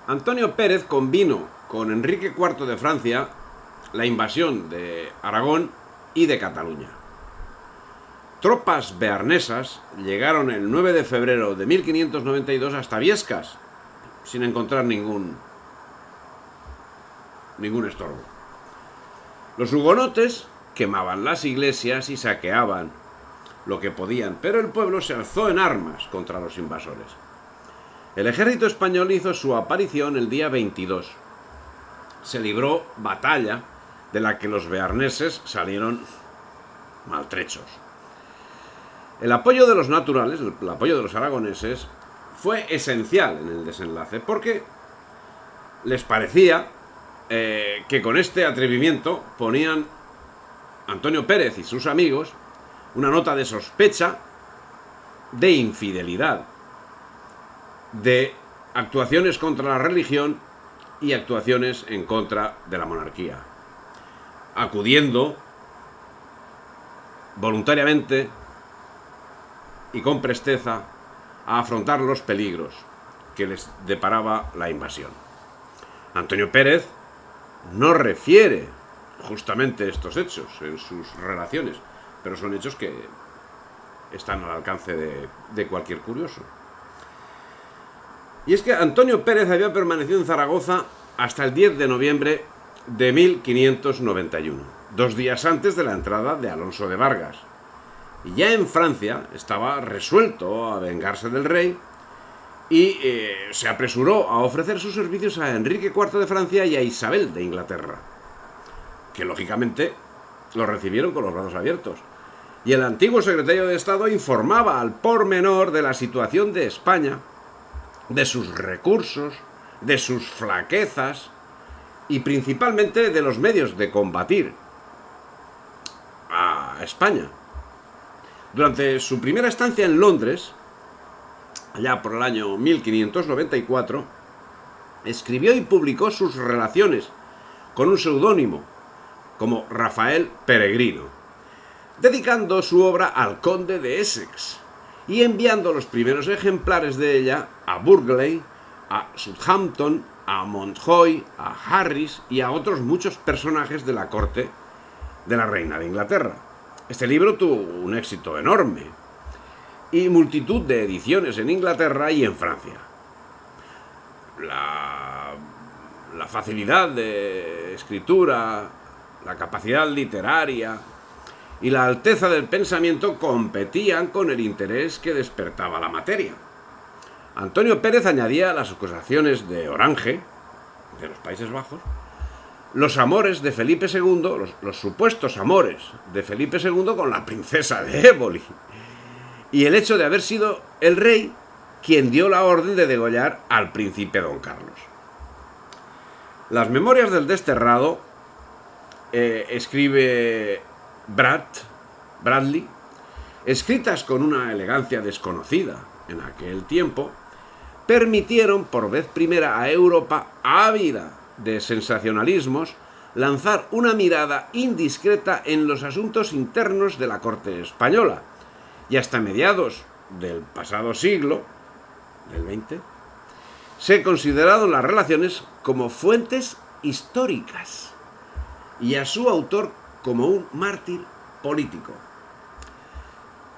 Antonio Pérez convino con Enrique IV de Francia la invasión de Aragón y de Cataluña. Tropas bearnesas llegaron el 9 de febrero de 1592 hasta Viescas, sin encontrar ningún estorbo. Los hugonotes quemaban las iglesias y saqueaban lo que podían, pero el pueblo se alzó en armas contra los invasores. El ejército español hizo su aparición el día 22. Se libró batalla de la que los bearneses salieron maltrechos. El apoyo de los naturales, el apoyo de los aragoneses, fue esencial en el desenlace, porque les parecía que con este atrevimiento ponían Antonio Pérez y sus amigos una nota de sospecha, de infidelidad, de actuaciones contra la religión y actuaciones en contra de la monarquía, acudiendo voluntariamente y con presteza a afrontar los peligros que les deparaba la invasión. Antonio Pérez no refiere justamente estos hechos en sus relaciones, pero son hechos que están al alcance de cualquier curioso. Y es que Antonio Pérez había permanecido en Zaragoza hasta el 10 de noviembre de 1591, 2 días antes de la entrada de Alonso de Vargas. Y ya en Francia estaba resuelto a vengarse del rey y se apresuró a ofrecer sus servicios a Enrique IV de Francia y a Isabel de Inglaterra, que lógicamente lo recibieron con los brazos abiertos. Y el antiguo secretario de Estado informaba al pormenor de la situación de España, de sus recursos, de sus flaquezas y principalmente de los medios de combatir a España. Durante su primera estancia en Londres, allá por el año 1594, escribió y publicó sus relaciones con un seudónimo como Rafael Peregrino, dedicando su obra al conde de Essex y enviando los primeros ejemplares de ella a Burghley, a Southampton, a Montreuil, a Harris y a otros muchos personajes de la corte de la reina de Inglaterra. Este libro tuvo un éxito enorme y multitud de ediciones en Inglaterra y en Francia. La facilidad de escritura, la capacidad literaria y la alteza del pensamiento competían con el interés que despertaba la materia. Antonio Pérez añadía las acusaciones de Orange, de los Países Bajos, los amores de Felipe II, los supuestos amores de Felipe II con la princesa de Éboli, y el hecho de haber sido el rey quien dio la orden de degollar al príncipe don Carlos. Las memorias del desterrado, escribe Bradley, escritas con una elegancia desconocida en aquel tiempo, permitieron por vez primera a Europa, ávida de sensacionalismos, lanzar una mirada indiscreta en los asuntos internos de la corte española, y hasta mediados del pasado siglo, del XX, se consideraron las relaciones como fuentes históricas y a su autor como un mártir político.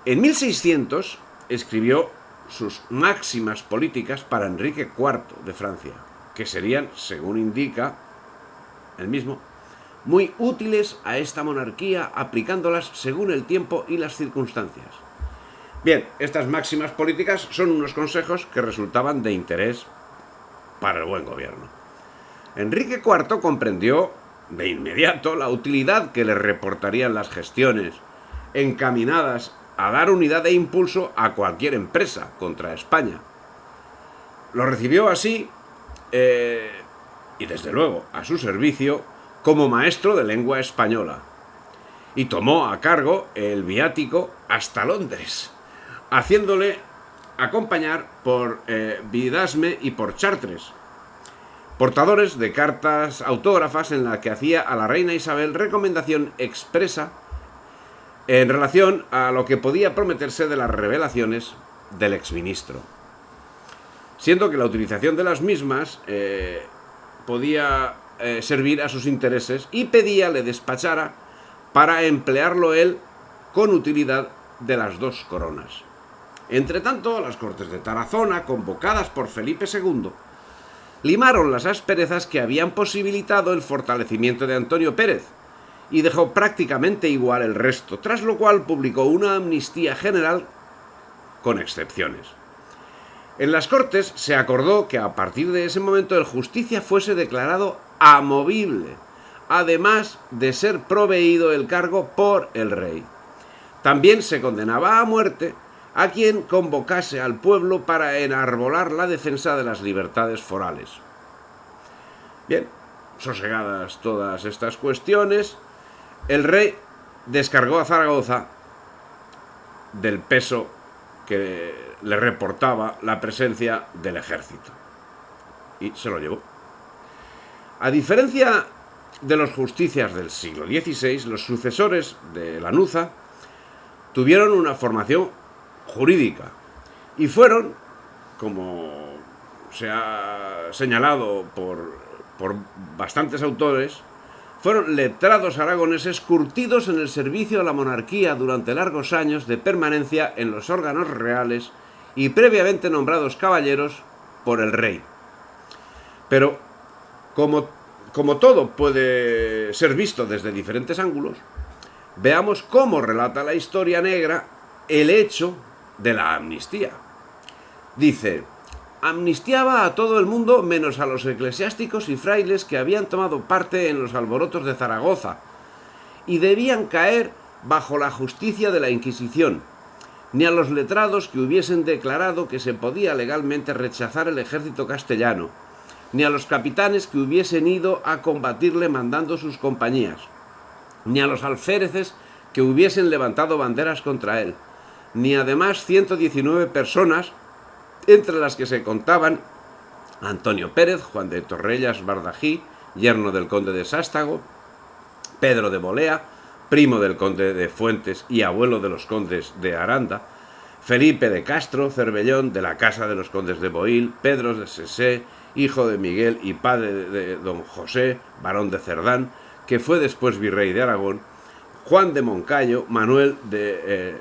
En 1600 escribió sus máximas políticas para Enrique IV de Francia, que serían, según indica el mismo, muy útiles a esta monarquía, aplicándolas según el tiempo y las circunstancias. Bien, estas máximas políticas son unos consejos que resultaban de interés para el buen gobierno. Enrique IV comprendió de inmediato la utilidad que le reportarían las gestiones encaminadas a dar unidad e impulso a cualquier empresa contra España. Lo recibió así y desde luego a su servicio como maestro de lengua española, y tomó a cargo el viático hasta Londres, haciéndole acompañar por Vidasme y por Chartres, portadores de cartas autógrafas en las que hacía a la reina Isabel recomendación expresa en relación a lo que podía prometerse de las revelaciones del exministro. siendo que la utilización de las mismas podía servir a sus intereses, y pedía le despachara para emplearlo él con utilidad de las dos coronas. Entretanto, las Cortes de Tarazona, convocadas por Felipe II, limaron las asperezas que habían posibilitado el fortalecimiento de Antonio Pérez, y dejó prácticamente igual el resto, tras lo cual publicó una amnistía general con excepciones. En las Cortes se acordó que a partir de ese momento el Justicia fuese declarado amovible, además de ser proveído el cargo por el rey. También se condenaba a muerte a quien convocase al pueblo para enarbolar la defensa de las libertades forales. Bien, sosegadas todas estas cuestiones, el rey descargó a Zaragoza del peso que le reportaba la presencia del ejército, y se lo llevó. A diferencia de los justicias del siglo XVI, los sucesores de Lanuza tuvieron una formación jurídica y fueron, como se ha señalado por bastantes autores, fueron letrados aragoneses curtidos en el servicio a la monarquía durante largos años de permanencia en los órganos reales y previamente nombrados caballeros por el rey. Pero, como todo puede ser visto desde diferentes ángulos, veamos cómo relata la historia negra el hecho de la amnistía. Dice: amnistiaba a todo el mundo menos a los eclesiásticos y frailes que habían tomado parte en los alborotos de Zaragoza y debían caer bajo la justicia de la Inquisición, ni a los letrados que hubiesen declarado que se podía legalmente rechazar el ejército castellano, ni a los capitanes que hubiesen ido a combatirle mandando sus compañías, ni a los alféreces que hubiesen levantado banderas contra él, ni además 119 personas, entre las que se contaban Antonio Pérez, Juan de Torrellas Bardají, yerno del conde de Sástago, Pedro de Bolea, primo del conde de Fuentes y abuelo de los condes de Aranda, Felipe de Castro Cervellón, de la casa de los condes de Boil, Pedro de Sesé, hijo de Miguel y padre de don José, barón de Cerdán, que fue después virrey de Aragón, Juan de Moncayo, Manuel de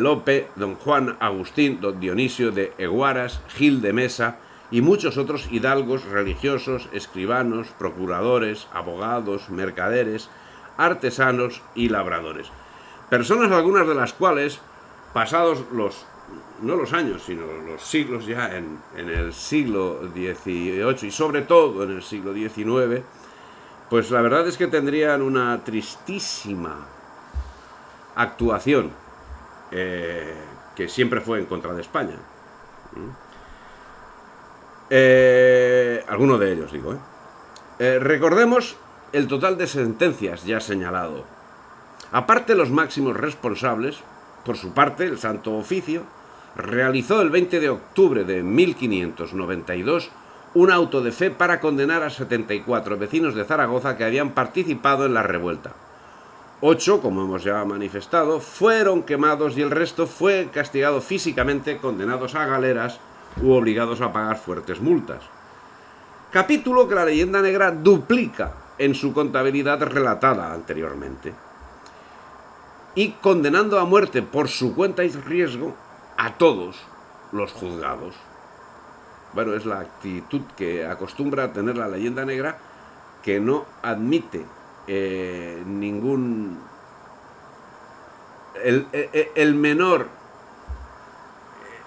Lope, don Juan Agustín, don Dionisio de Eguaras, Gil de Mesa y muchos otros hidalgos, religiosos, escribanos, procuradores, abogados, mercaderes, artesanos y labradores. Personas algunas de las cuales, pasados no los años, sino los siglos ya en el siglo XVIII y sobre todo en el siglo XIX, pues la verdad es que tendrían una tristísima actuación que siempre fue en contra de España. Alguno de ellos, digo. Recordemos el total de sentencias ya señalado. Aparte, los máximos responsables, por su parte, el Santo Oficio realizó el 20 de octubre de 1592 un auto de fe para condenar a 74 vecinos de Zaragoza que habían participado en la revuelta. 8, como hemos ya manifestado, fueron quemados y el resto fue castigado físicamente, condenados a galeras u obligados a pagar fuertes multas. Capítulo que la leyenda negra duplica en su contabilidad relatada anteriormente. Y condenando a muerte por su cuenta y riesgo a todos los juzgados. Bueno, es la actitud que acostumbra a tener la leyenda negra, que no admite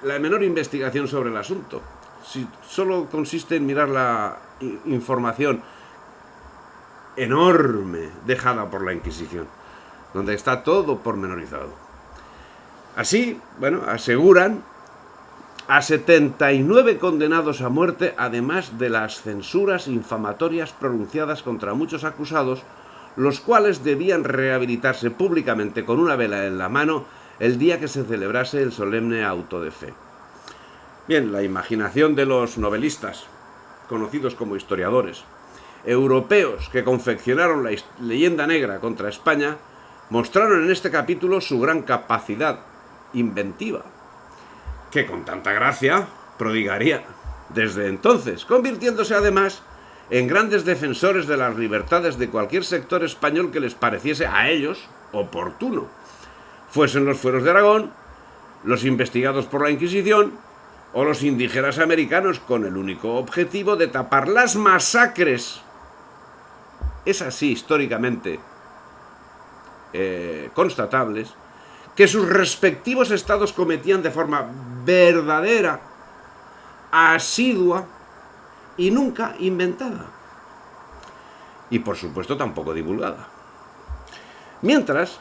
la menor investigación sobre el asunto. Si solo consiste en mirar la información enorme dejada por la Inquisición, donde está todo pormenorizado. Así, bueno, aseguran a 79 condenados a muerte, además de las censuras infamatorias pronunciadas contra muchos acusados, los cuales debían rehabilitarse públicamente con una vela en la mano el día que se celebrase el solemne auto de fe. Bien, la imaginación de los novelistas, conocidos como historiadores, europeos que confeccionaron la leyenda negra contra España, mostraron en este capítulo su gran capacidad inventiva, que con tanta gracia prodigaría desde entonces, convirtiéndose además en grandes defensores de las libertades de cualquier sector español que les pareciese a ellos oportuno, fuesen los fueros de Aragón, los investigados por la Inquisición o los indígenas americanos, con el único objetivo de tapar las masacres, es así históricamente constatables, que sus respectivos estados cometían de forma verdadera, asidua y nunca inventada. Y por supuesto tampoco divulgada. Mientras,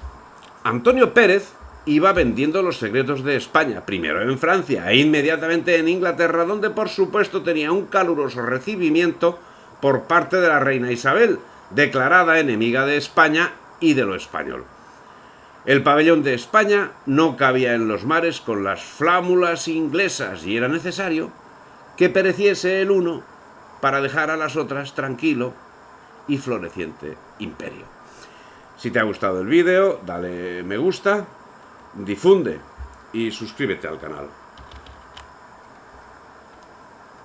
Antonio Pérez iba vendiendo los secretos de España, primero en Francia e inmediatamente en Inglaterra, donde por supuesto tenía un caluroso recibimiento por parte de la reina Isabel, declarada enemiga de España y de lo español. El pabellón de España no cabía en los mares con las flámulas inglesas y era necesario que pereciese el uno para dejar a las otras tranquilo y floreciente imperio. Si te ha gustado el vídeo, dale me gusta, difunde y suscríbete al canal.